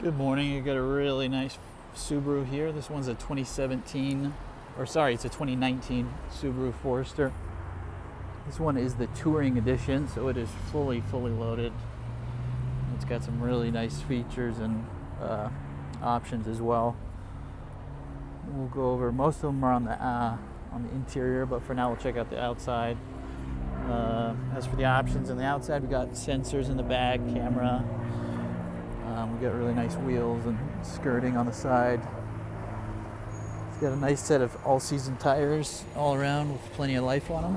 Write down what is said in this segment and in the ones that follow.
Good morning. You got a really nice Subaru here. This one's a 2019 Subaru Forester. This one is the touring edition, so it is fully loaded. It's got some really nice features and options as well. We'll go over most of them are on the interior, but for now we'll check out the outside. As for the options on the outside, we got sensors in the back, camera. We got really nice wheels and skirting on the side. It's got a nice set of all-season tires all around with plenty of life on them.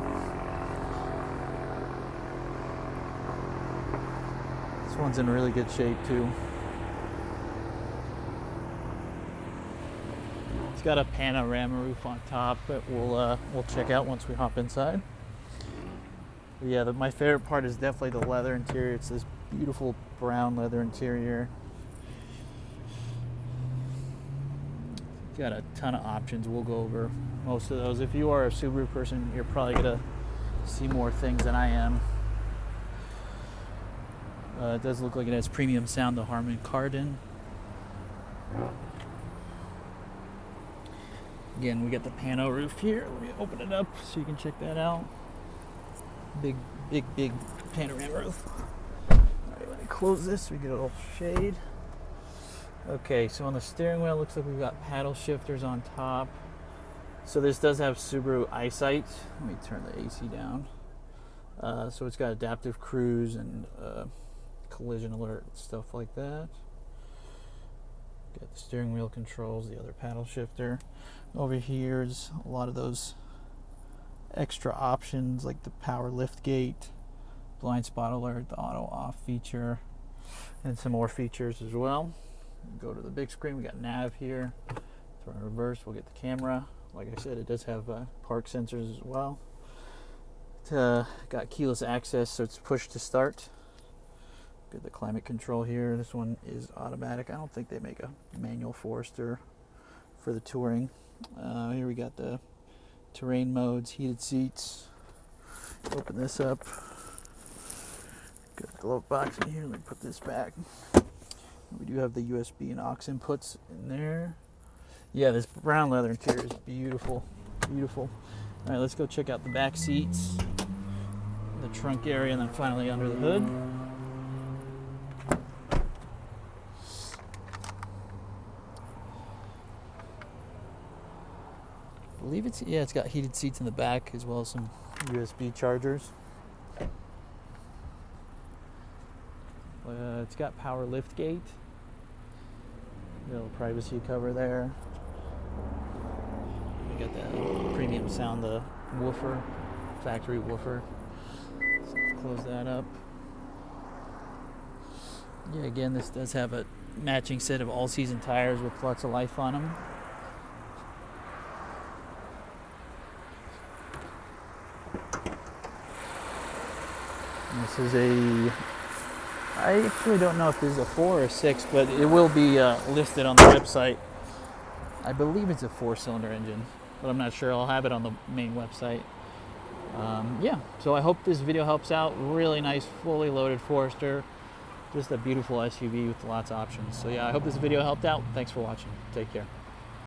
This one's in really good shape too. It's got a panorama roof on top that we'll check out once we hop inside. But yeah, my favorite part is definitely the leather interior. It's this beautiful brown leather interior. It's got a ton of options. We'll go over most of those. If you are a Subaru person, you're probably gonna see more things than I am. It does look like it has premium sound, the Harman Kardon. Again, we got the pano roof here. Let me open it up so you can check that out. Big panorama roof. All right, let me close this so we get a little shade. Okay, so on the steering wheel, looks like we've got paddle shifters on top. So this does have Subaru EyeSight. Let me turn the AC down. So it's got adaptive cruise and collision alert, stuff like that. Got the steering wheel controls, the other paddle shifter. Over here's a lot of those extra options like the power lift gate, blind spot alert, the auto off feature, and some more features as well. Go to the big screen. We got nav here. So in reverse, we'll get the camera. Like I said, it does have park sensors as well. It got keyless access, so it's push to start. Got the climate control here. This one is automatic. I don't think they make a manual Forester for the touring. Here we got the terrain modes, heated seats. Open this up. Got the glove box in here. Let me put this back. We do have the USB and AUX inputs in there. Yeah, this brown leather interior is beautiful. All right, let's go check out the back seats, the trunk area, and then finally under the hood. I believe it's got heated seats in the back as well as some USB chargers. It's got power lift gate. Little privacy cover there. We got that premium sound, the woofer, factory woofer. So let's close that up. Yeah, again, this does have a matching set of all-season tires with lots of life on them. And this is I actually don't know if this is a 4 or 6, but it will be listed on the website. I believe it's a 4-cylinder engine, but I'm not sure. I'll have it on the main website. Yeah, so I hope this video helps out. Really nice, fully loaded Forester. Just a beautiful SUV with lots of options. So yeah, I hope this video helped out. Thanks for watching. Take care.